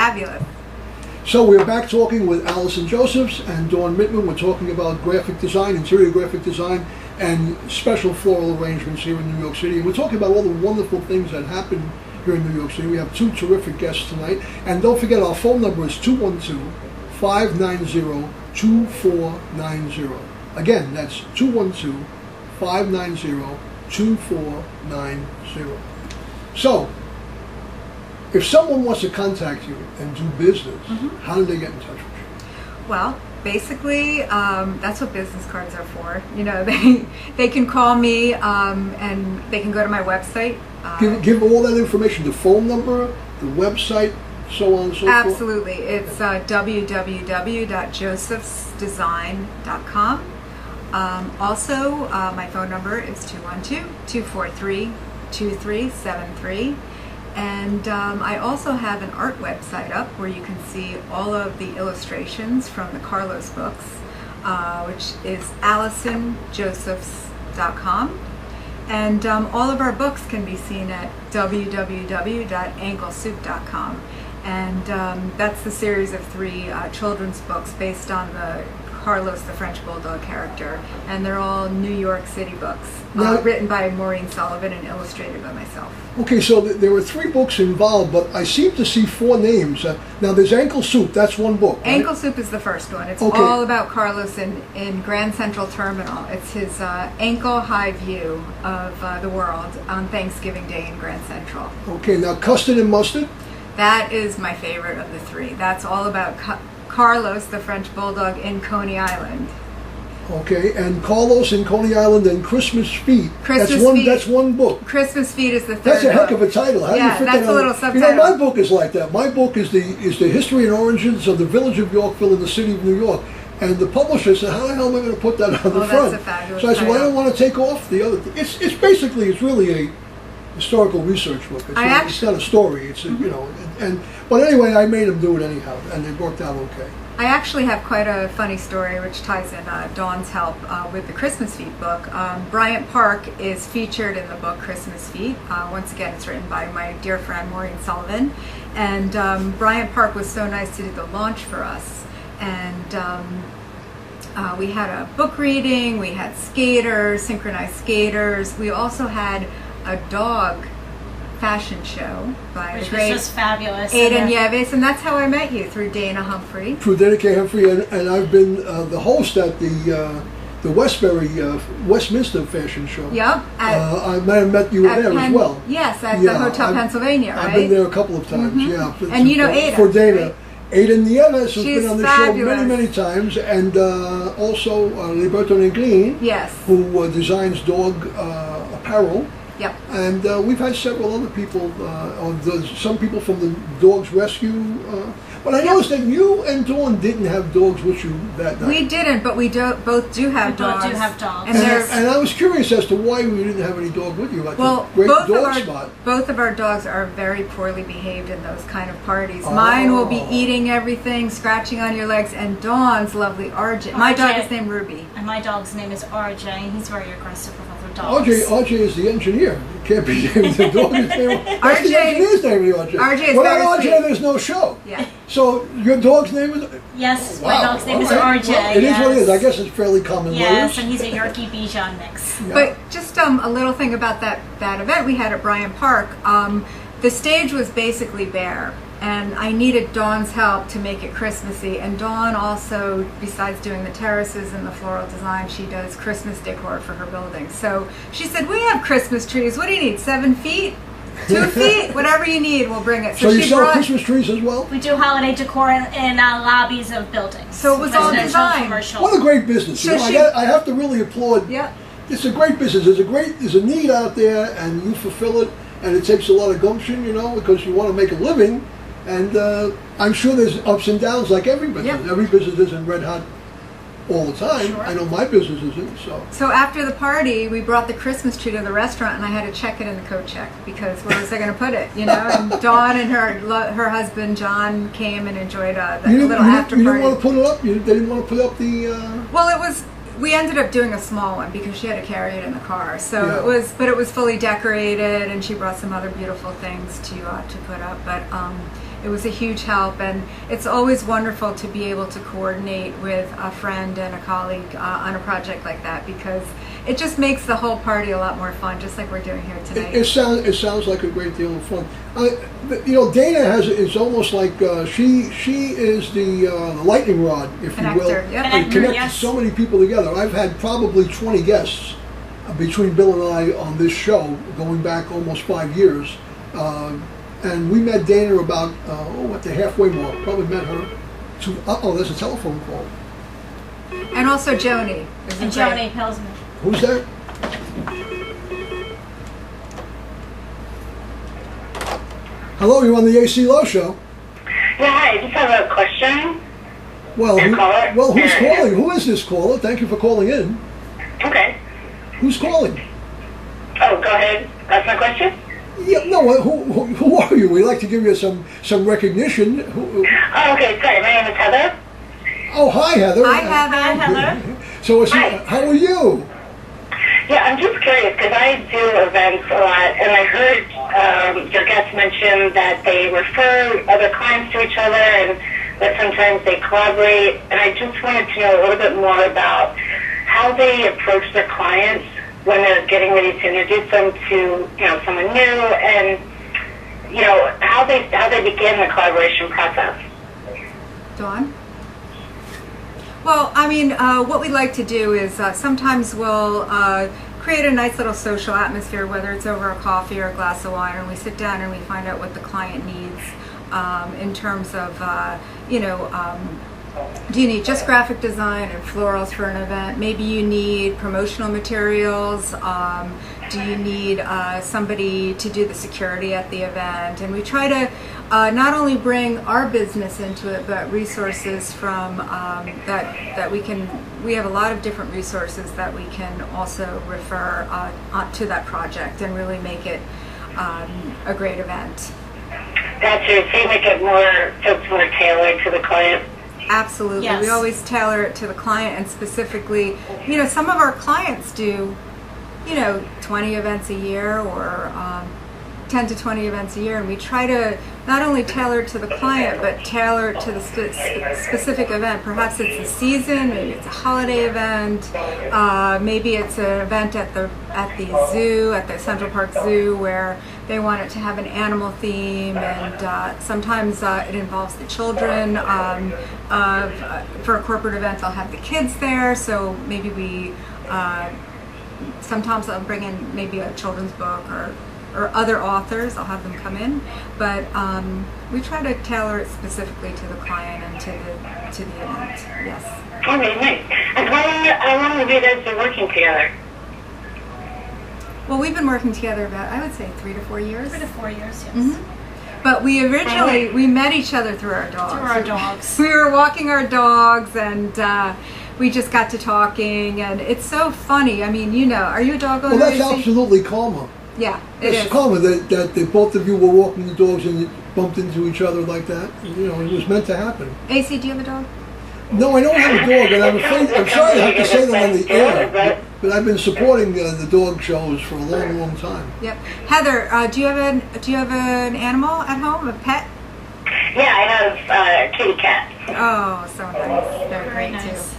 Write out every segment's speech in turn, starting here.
Fabulous. So we're back talking with Alison Josephs and Dawn Mittman. We're talking about graphic design, interior graphic design, and special floral arrangements here in New York City. And we're talking about all the wonderful things that happen here in New York City. We have two terrific guests tonight. And don't forget, our phone number is 212-590-2490. Again, that's 212-590-2490. So, if someone wants to contact you and do business, how do they get in touch with you? Well, basically, that's what business cards are for. You know, they can call me and they can go to my website. Give all that information, the phone number, the website, so on and so forth. Absolutely. It's www.josephsdesign.com. Also, my phone number is 212-243-2373. And I also have an art website up where you can see all of the illustrations from the Carlos books, which is AlisonJosephs.com. And all of our books can be seen at www.ankleSoup.com. And that's the series of 3 children's books based on the Carlos the French Bulldog character, and they're all New York City books, written by Maureen Sullivan and illustrated by myself. Okay, so there were 3 books involved, but I seem to see 4 names. Now there's Ankle Soup, that's one book, right? Ankle Soup is the first one. It's all about Carlos in Grand Central Terminal. It's his ankle-high view of the world on Thanksgiving Day in Grand Central. Okay, now Custard and Mustard? That is my favorite of the 3. That's all about Carlos, the French Bulldog, in Coney Island. Okay, and Carlos in Coney Island and Christmas Feet. Feet. That's one book. Christmas Feet is the third. That's a heck of a title. How do you fit that's that a little subtitle. You know, my book is like that. My book is the history and origins of the village of Yorkville in the city of New York. And the publisher said, how the hell am I going to put that on the front? That's a fabulous So I said, well, I don't title. want to take off the other thing. It's really a historical research book. It's not a story. It's you know, but anyway, I made them do it anyhow, and it worked out okay. I actually have quite a funny story which ties in Dawn's help with the Christmas Feet book. Bryant Park is featured in the book Christmas Feet. Once again, it's written by my dear friend Maureen Sullivan. And Bryant Park was so nice to do the launch for us. And we had a book reading, we had skaters, synchronized skaters. We also had a dog fashion show by which the great was just fabulous. Aidan Yeves, and that's how I met you, through Dana Humphrey. Through Dana K. Humphrey, and I've been the host at the Westminster Fashion Show. Yep. I might have met you there as well. Yes, at the Hotel Pennsylvania, right? I've been there a couple of times, yeah. And you know Ada. For Dana. Right? Aidan Nieves has She's been on the fabulous. show many times, and also Liberto Neglin, yes, who designs dog apparel. Yep. And we've had several other people, some people from the Dogs Rescue. But I noticed that you and Dawn didn't have dogs with you that night. We didn't, but we both do have dogs. Both do have dogs. And I was curious as to why we didn't have any dog with you. Well, a great dog spot. Both of our dogs are very poorly behaved in those kind of parties. Mine will be eating everything, scratching on your legs, and Dawn's lovely RJ. My dog is named Ruby. And my dog's name is RJ, and he's very aggressive with other dogs. RJ is the engineer. It can't be named the dog's name. That's the engineer's name, RJ. RJ is Without very RJ, sweet. There's no show. Yeah. So your dog's name is? Yes, wow. my dog's name is RJ. Well, it is what it is. I guess it's fairly common. Yes, and he's a Yorkie Bichon mix. Yeah. But just a little thing about that event we had at Bryant Park. The stage was basically bare, and I needed Dawn's help to make it Christmassy. And Dawn also, besides doing the terraces and the floral design, she does Christmas decor for her building. So she said, we have Christmas trees. What do you need, 7 feet? 2 feet? Whatever you need, we'll bring it. So you sell Christmas trees as well? We do holiday decor in lobbies of buildings. So it was all design. What a great business. So I have to really applaud. Yeah. It's a great business. There's a need out there, and you fulfill it, and it takes a lot of gumption, because you want to make a living. And I'm sure there's ups and downs like every business. Yep. Every business isn't red hot all the time. Sure. I know my business isn't. So after the party, we brought the Christmas tree to the restaurant, and I had to check it in the coat check, because where was I going to put it? And Dawn and her husband John came and enjoyed the little after party. You didn't want to put it up. They didn't want to put up the. Well, we ended up doing a small one because she had to carry it in the car. So yeah. But it was fully decorated, and she brought some other beautiful things to put up. But it was a huge help, and it's always wonderful to be able to coordinate with a friend and a colleague on a project like that, because it just makes the whole party a lot more fun, just like we're doing here tonight. It sounds like a great deal of fun. Dana is almost like she is the lightning rod, if you will. Yep. It connects so many people together. I've had probably 20 guests between Bill and I on this show, going back almost 5 years. And we met Dana about at the halfway mark. Probably met her. There's a telephone call. And also Joni. And Joni Pilsman. Who's that? Hello, you're on the ACLOWE Show. Yeah, hi, I just have a question. Well, who's Yeah. calling? Who is this caller? Thank you for calling in. Okay. Who's calling? Oh, go ahead. That's my question? Yeah, no. Who are you? We like to give you some recognition. Oh, okay, sorry. My name is Heather. Oh, hi, Heather. Hi, Heather. Hi, Heather. So, Hi. how are you? Yeah, I'm just curious because I do events a lot, and I heard your guests mention that they refer other clients to each other and that sometimes they collaborate. And I just wanted to know a little bit more about how they approach their clients when they're getting ready to introduce them to someone new, and how they begin the collaboration process. Dawn? Well, I mean, what we like to do is sometimes we'll create a nice little social atmosphere, whether it's over a coffee or a glass of wine, and we sit down and we find out what the client needs in terms of, do you need just graphic design and florals for an event? Maybe you need promotional materials. Do you need somebody to do the security at the event? And we try to not only bring our business into it, but resources from that we have a lot of different resources that we can also refer to that project and really make it a great event. Gotcha. So you make it more tailored to the client. Absolutely. Yes. We always tailor it to the client, and specifically, some of our clients do, 20 events a year or 10 to 20 events a year, and we try to not only tailor it to the client, but tailor it to the specific event. Perhaps it's a season, maybe it's a holiday event, maybe it's an event at the zoo, at the Central Park Zoo, where they want it to have an animal theme, and sometimes it involves the children. For a corporate event, they'll have the kids there, so maybe we sometimes I'll bring in maybe a children's book or other authors. I'll have them come in, but we try to tailor it specifically to the client and to the event. Yes. Okay, nice. And how long have you guys been working together? Well, we've been working together about, I would say, 3 to 4 years. 3 to 4 years, yes. Mm-hmm. But we originally, we met each other through our dogs. Through our dogs. We were walking our dogs, and we just got to talking, and it's so funny. I mean, are you a dog owner? Well, that's absolutely karma. Yeah, it is. It's karma that the both of you were walking the dogs and you bumped into each other like that. It was meant to happen. AC, do you have a dog? No, I don't have a dog, and I'm sorry I have to say that on the air, but I've been supporting the dog shows for a long, long time. Yep. Heather, do you have an animal at home, a pet? Yeah, I have a kitty cat. Oh, so nice. They're Very great nice. too.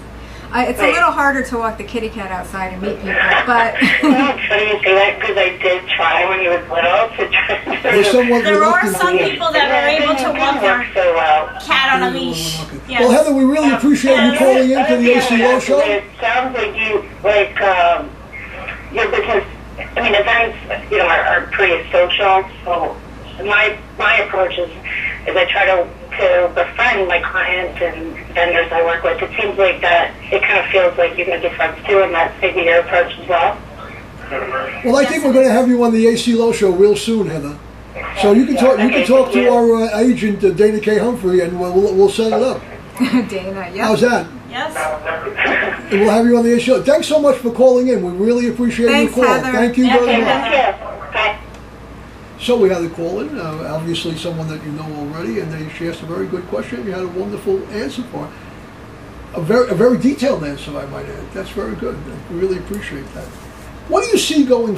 It's a little harder to walk the kitty cat outside and meet people, but Well, it's funny you say that because I did try when he was little to try to There's somewhat There are reluctant some to- people that were able to walk their so well. cat on a leash. Yes. Well, Heather, we really appreciate you calling in to the ACLOWE Show. It sounds like your business, events, are pretty social. So my approach is I try to befriend my clients and vendors I work with. It seems like that it kind of feels like you're going to be friends too, and that's maybe your approach as well. Well, I think we're going to have you on the ACLOWE Show real soon, Heather. So you can talk. You can talk to our agent, Dana K. Humphrey, and we'll set it up. Dana, yeah. How's that? Yes. And we'll have you on the show. Thanks so much for calling in. We really appreciate Thanks, your call. Heather. Thank you very Okay, much. thank you. Bye. So we had a call in, obviously someone that you know already, and she asked a very good question. You had a wonderful answer for her. A very detailed answer, I might add. That's very good. I really appreciate that. What do you see going